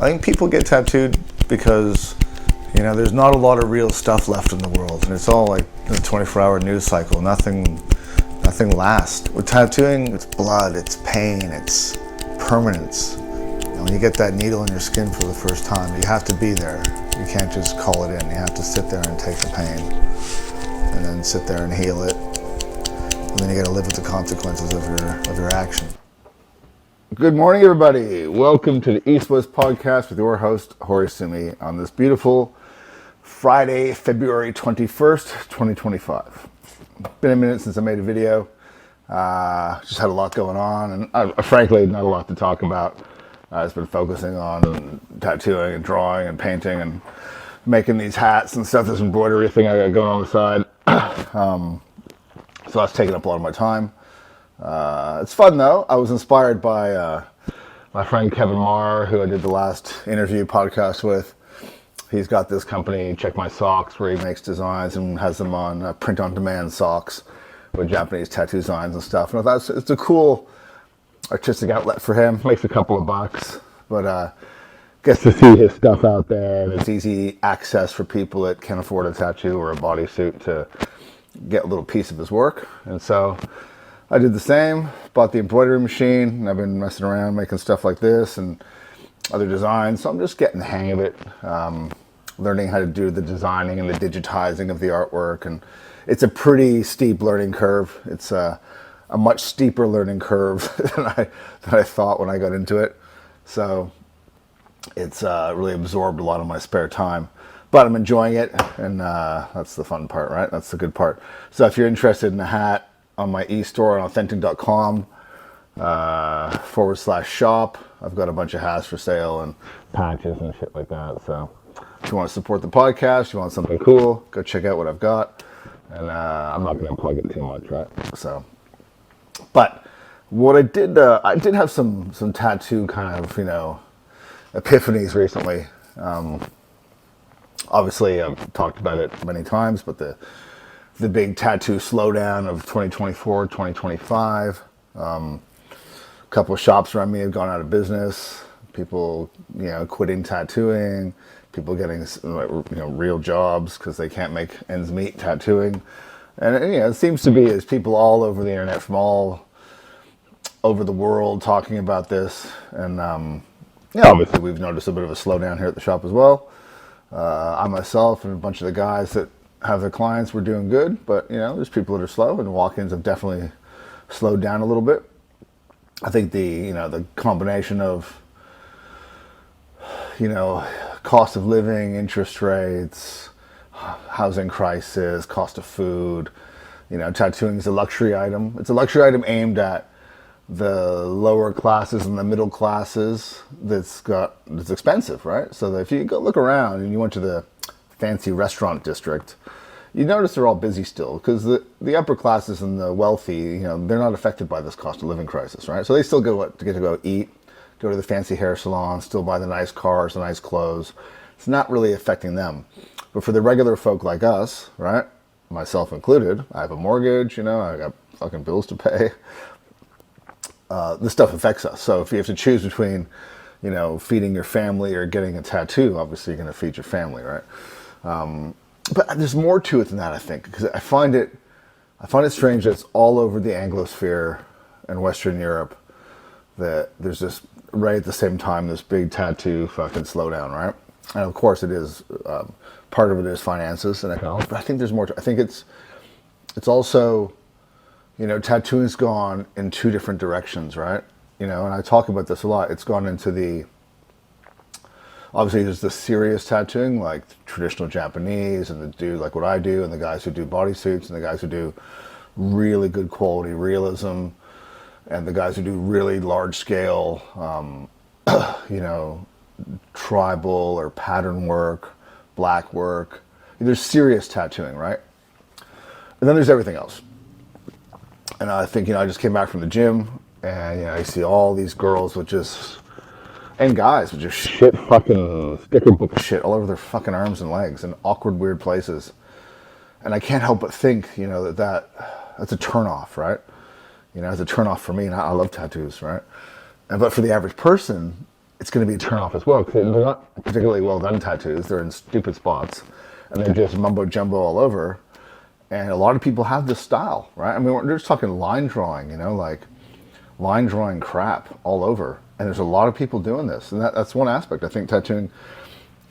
I think people get tattooed because, there's not a lot of real stuff left in the world, and it's all like the 24-hour news cycle. Nothing lasts. With tattooing, it's blood, it's pain, it's permanence. When you get that needle in your skin for the first time, you have to be there. You can't just call it in. You have to sit there and take the pain, and then sit there and heal it, and then you got to live with the consequences of your action. Good morning, everybody. Welcome to the East West Podcast with your host, Horisumi, on this beautiful Friday, February 21st, 2025. Been a minute since I made a video. Just had a lot going on, and frankly, not a lot to talk about. I've been focusing on tattooing and drawing and painting and making these hats and stuff, this embroidery thing I got going on the side. So that's taking up a lot of my time. It's fun though. I was inspired by my friend Kevin Marr, who I did the last interview podcast with. He's got this company, Check My Socks, where he makes designs and has them on print-on-demand socks with Japanese tattoo designs and stuff. And it's a cool artistic outlet for him. Makes a couple of bucks, but gets to see his stuff out there, and it's easy access for people that can't afford a tattoo or a bodysuit to get a little piece of his work. And so I did the same, bought the embroidery machine, and I've been messing around making stuff like this and other designs. So I'm just getting the hang of it, learning how to do the designing and the digitizing of the artwork. And it's a pretty steep learning curve. It's a much steeper learning curve than I thought when I got into it. So it's really absorbed a lot of my spare time. But I'm enjoying it, and that's the fun part, right? That's the good part. So if you're interested in a hat, on my e-store on authentic.com /shop. I've got a bunch of hats for sale and patches and shit like that. So if you want to support the podcast, you want something cool, go check out what I've got. And I'm not going to plug it too much, right? So, but what I did have some tattoo kind of, epiphanies recently. Obviously, I've talked about it many times, but the big tattoo slowdown of 2024, 2025. A couple of shops around me have gone out of business. People, quitting tattooing. People getting, real jobs because they can't make ends meet tattooing. And, it seems to be as people all over the internet from all over the world talking about this. And, obviously we've noticed a bit of a slowdown here at the shop as well. I myself and a bunch of the guys that have their clients were doing good, but there's people that are slow, and walk-ins have definitely slowed down a little bit. I think the combination of cost of living, interest rates, housing crisis, cost of food, tattooing is a luxury item. It's a luxury item aimed at the lower classes and the middle classes. It's expensive, right? So that if you go look around and you went to the fancy restaurant district, you notice they're all busy still, because the upper classes and the wealthy, they're not affected by this cost of living crisis, right? So they still get to go eat, go to the fancy hair salon, still buy the nice cars, the nice clothes. It's not really affecting them. But for the regular folk like us, right, myself included, I have a mortgage, I got fucking bills to pay. This stuff affects us. So if you have to choose between, feeding your family or getting a tattoo, obviously you're going to feed your family, right? But there's more to it than that, I think, because I find it strange that it's all over the Anglosphere and Western Europe that there's this, right at the same time, this big tattoo fucking slowdown, right? And of course it is, part of it is finances and economics, but I think there's more to it. I think it's also, tattooing's gone in two different directions, right? And I talk about this a lot. It's gone into obviously there's the serious tattooing, like traditional Japanese, and the dude like what I do, and the guys who do bodysuits, and the guys who do really good quality realism, and the guys who do really large scale, tribal or pattern work, black work. There's serious tattooing, right? And then there's everything else. And I think, I just came back from the gym, and I see all these girls and guys with just shit fucking sticker book shit all over their fucking arms and legs in awkward, weird places. And I can't help but think, that's a turnoff, right? It's a turnoff for me, and I love tattoos, right? But for the average person, it's going to be a turnoff as well, because they're not particularly well done tattoos. They're in stupid spots, and they're just mumbo jumbo all over. And a lot of people have this style, right? I mean, we're just talking line drawing, like line drawing crap all over. And there's a lot of people doing this, and that's one aspect. I think tattooing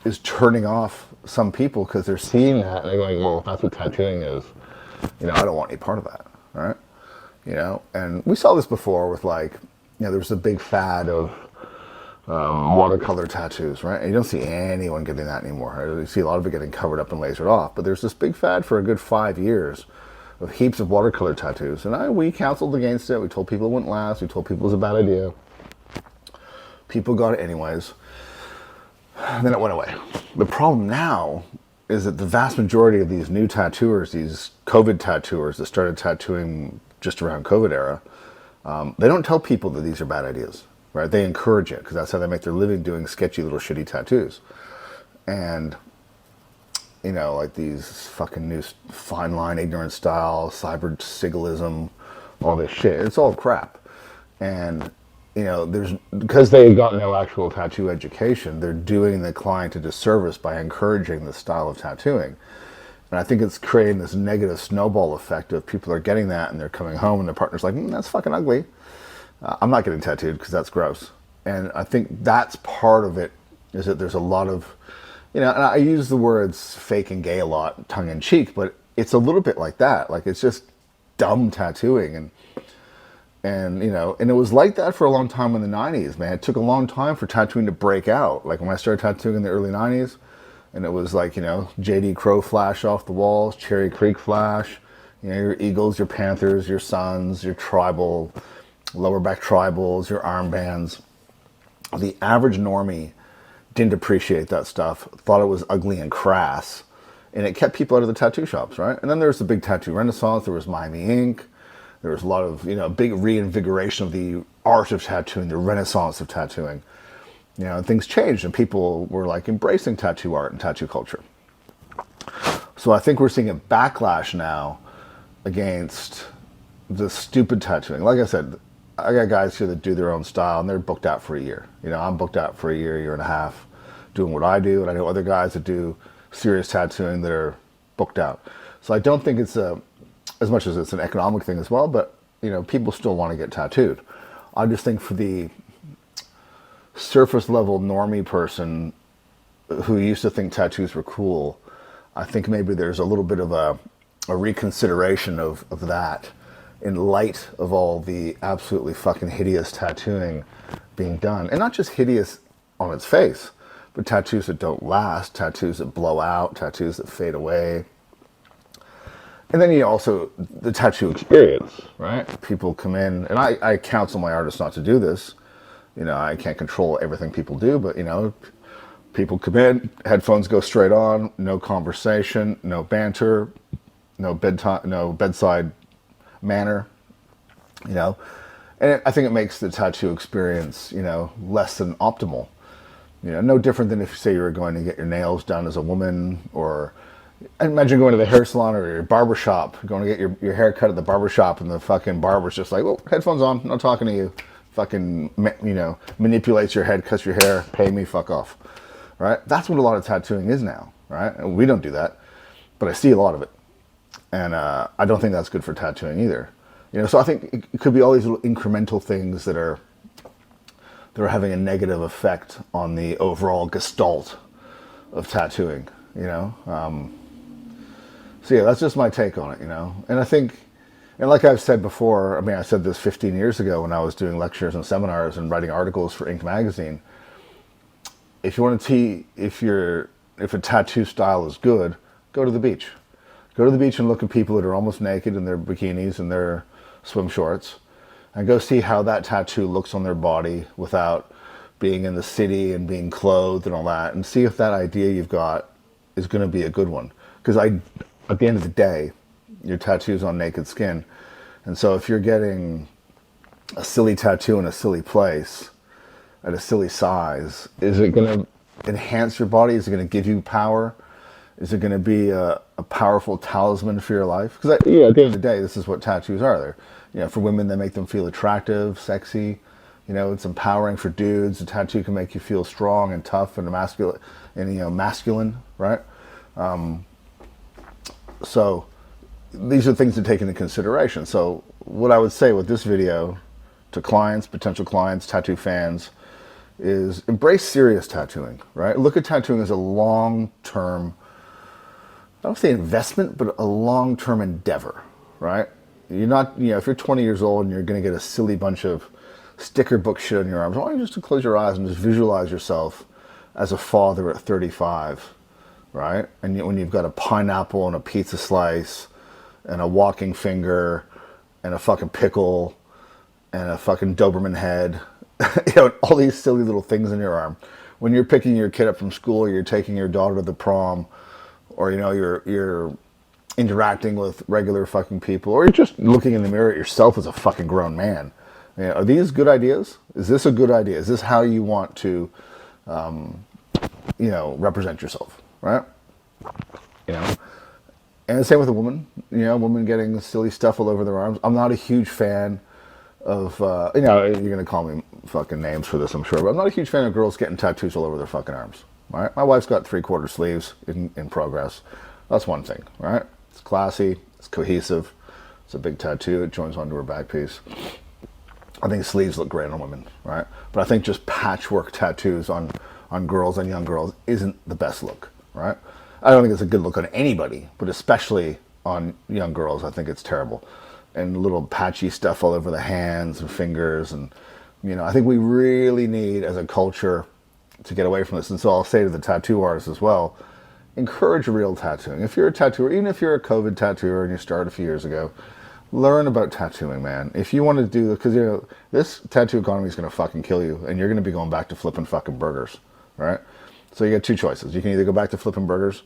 is turning off some people because they're seeing that and they're going, well, if that's what tattooing is, I don't want any part of that, right? And we saw this before with there was a big fad of watercolor tattoos, right? And you don't see anyone getting that anymore. Right? You see a lot of it getting covered up and lasered off, but there's this big fad for a good 5 years of heaps of watercolor tattoos. And we counseled against it. We told people it wouldn't last. We told people it was a bad idea. People got it anyways. And then it went away. The problem now is that the vast majority of these new tattooers, these COVID tattooers that started tattooing just around COVID era, they don't tell people that these are bad ideas, right? They encourage it because that's how they make their living, doing sketchy little shitty tattoos. And, like these fucking new fine line, ignorant style, cyber sigillism, all this shit. It's all crap. And, because they got no actual tattoo education, they're doing the client a disservice by encouraging this style of tattooing. And I think it's creating this negative snowball effect of people are getting that and they're coming home and their partner's like, that's fucking ugly. I'm not getting tattooed because that's gross. And I think that's part of it, is that there's a lot of, and I use the words fake and gay a lot, tongue in cheek, but it's a little bit like that. Like, it's just dumb tattooing. And and it was like that for a long time in the 90s, man. It took a long time for tattooing to break out. Like when I started tattooing in the early 90s, and it was like, JD Crow flash off the walls, Cherry Creek flash, your eagles, your panthers, your suns, your tribal, lower back tribals, your armbands. The average normie didn't appreciate that stuff, thought it was ugly and crass, and it kept people out of the tattoo shops, right? And then there was the big tattoo renaissance. There was Miami Ink. There was a lot of, big reinvigoration of the art of tattooing, the renaissance of tattooing. And things changed and people were like embracing tattoo art and tattoo culture. So I think we're seeing a backlash now against the stupid tattooing. Like I said, I got guys here that do their own style and they're booked out for a year. I'm booked out for a year and a half doing what I do. And I know other guys that do serious tattooing that are booked out. So I don't think it's as much as it's an economic thing as well, but people still want to get tattooed. I just think for the surface level normie person who used to think tattoos were cool, I think maybe there's a little bit of a reconsideration of that in light of all the absolutely fucking hideous tattooing being done. And not just hideous on its face, but tattoos that don't last, tattoos that blow out, tattoos that fade away. And then also the tattoo experience, right? People come in, and I counsel my artists not to do this. I can't control everything people do, but people come in, headphones go straight on, no conversation, no banter, no bedside manner, and I think it makes the tattoo experience, less than optimal. No different than if, say, you were going to get your nails done as a woman, or imagine going to the hair salon or your barber shop, going to get your hair cut at the barber shop, and the fucking barber's just like, well, headphones on, not talking to you. Fucking, manipulates your head, cuts your hair, pay me, fuck off. Right? That's what a lot of tattooing is now, right? And we don't do that, but I see a lot of it. And I don't think that's good for tattooing either. So I think it could be all these little incremental things that are having a negative effect on the overall gestalt of tattooing, So yeah, that's just my take on it, And I think, and like I've said before, I said this 15 years ago when I was doing lectures and seminars and writing articles for Ink magazine. If you want to see if a tattoo style is good, go to the beach. Go to the beach and look at people that are almost naked in their bikinis and their swim shorts, and go see how that tattoo looks on their body without being in the city and being clothed and all that, and see if that idea you've got is going to be a good one. Because at the end of the day, your tattoo's on naked skin. And so if you're getting a silly tattoo in a silly place at a silly size, is it going to enhance your body? Is it going to give you power? Is it going to be a powerful talisman for your life? Because at the end of the day, this is what tattoos are. They're, for women, they make them feel attractive, sexy. It's empowering for dudes. A tattoo can make you feel strong and tough and masculine, and masculine, right? So these are things to take into consideration. So what I would say with this video to clients, potential clients, tattoo fans, is embrace serious tattooing, right? Look at tattooing as a long-term, I don't say investment, but a long-term endeavor, right? You're not, if you're 20 years old and you're going to get a silly bunch of sticker book shit on your arms, why don't you just close your eyes and just visualize yourself as a father at 35, right? And when you've got a pineapple and a pizza slice and a walking finger and a fucking pickle and a fucking Doberman head, all these silly little things in your arm. When you're picking your kid up from school, or you're taking your daughter to the prom, or you're interacting with regular fucking people, or you're just looking in the mirror at yourself as a fucking grown man. Are these good ideas? Is this a good idea? Is this how you want to, represent yourself, right? And the same with a woman. Women getting silly stuff all over their arms. I'm not a huge fan of, you're going to call me fucking names for this, I'm sure, but I'm not a huge fan of girls getting tattoos all over their fucking arms, right? My wife's got 3/4 sleeves in progress. That's one thing, right? It's classy, it's cohesive, it's a big tattoo, it joins onto her back piece. I think sleeves look great on women, right? But I think just patchwork tattoos on girls and young girls isn't the best look, right? I don't think it's a good look on anybody, but especially on young girls, I think it's terrible. And little patchy stuff all over the hands and fingers. And, I think we really need, as a culture, to get away from this. And so I'll say to the tattoo artists as well, encourage real tattooing. If you're a tattooer, even if you're a COVID tattooer and you started a few years ago, learn about tattooing, man. If you want to do, because, this tattoo economy is going to fucking kill you, and you're going to be going back to flipping fucking burgers, right? So you get two choices. You can either go back to flipping burgers,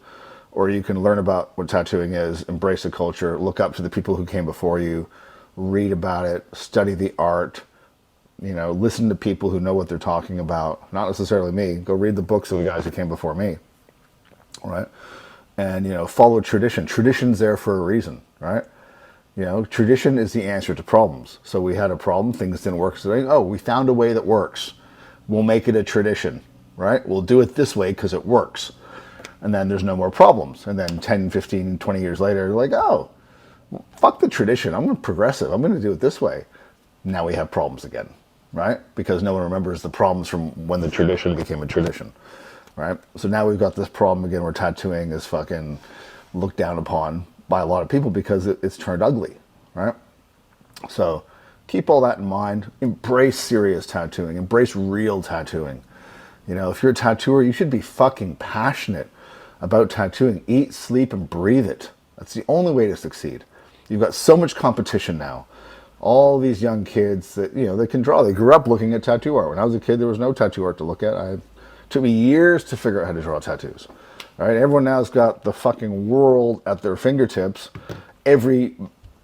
or you can learn about what tattooing is, embrace the culture, look up to the people who came before you, read about it, study the art, listen to people who know what they're talking about. Not necessarily me. Go read the books of the guys who came before me, right? And, follow tradition. Tradition's there for a reason, right? Tradition is the answer to problems. So we had a problem, things didn't work. So we found a way that works. We'll make it a tradition, right? We'll do it this way because it works. And then there's no more problems. And then 10, 15, 20 years later, you're like, fuck the tradition. I'm progressive. I'm going to do it this way. Now we have problems again, right? Because no one remembers the problems from when the tradition became a tradition, right? So now we've got this problem again where tattooing is fucking looked down upon by a lot of people because it's turned ugly, right? So keep all that in mind. Embrace serious tattooing. Embrace real tattooing. If you're a tattooer, you should be fucking passionate about tattooing. Eat, sleep, and breathe it. That's the only way to succeed. You've got so much competition now. All these young kids that, they can draw. They grew up looking at tattoo art. When I was a kid, there was no tattoo art to look at. It took me years to figure out how to draw tattoos. All right, everyone now's got the fucking world at their fingertips. Every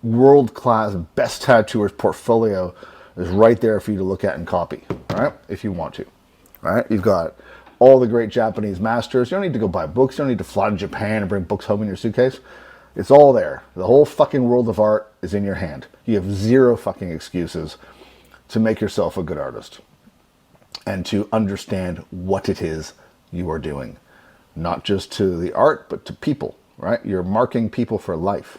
world-class best tattooer's portfolio is right there for you to look at and copy, all right, if you want to. All right, you've got all the great Japanese masters. You don't need to go buy books. You don't need to fly to Japan and bring books home in your suitcase. It's all there. The whole fucking world of art is in your hand. You have zero fucking excuses to make yourself a good artist and to understand what it is you are doing. Not just to the art, but to people, right? You're marking people for life,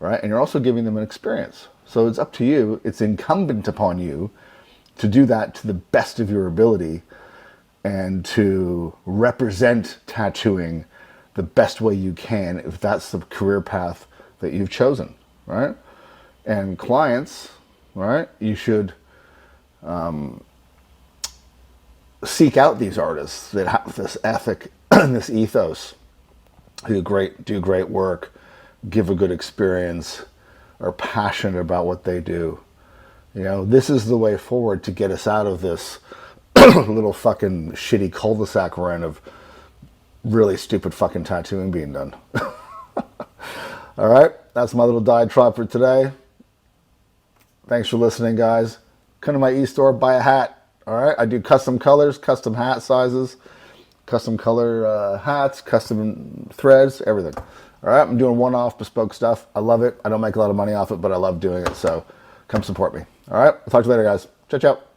right? And you're also giving them an experience. So it's up to you. It's incumbent upon you to do that to the best of your ability and to represent tattooing the best way you can if that's the career path that you've chosen, right? And clients, right, you should seek out these artists that have this ethic and this ethos, who do great work, give a good experience, are passionate about what they do. This is the way forward to get us out of this little fucking shitty cul-de-sac we're in of really stupid fucking tattooing being done. All right, that's my little diatribe for today. Thanks for listening, guys. Come to my e-store, buy a hat. All right, I do custom colors, custom hat sizes, custom color hats, custom threads, everything. All right, I'm doing one-off bespoke stuff. I love it. I don't make a lot of money off it, but I love doing it. So come support me. All right, I'll talk to you later, guys. Ciao, ciao.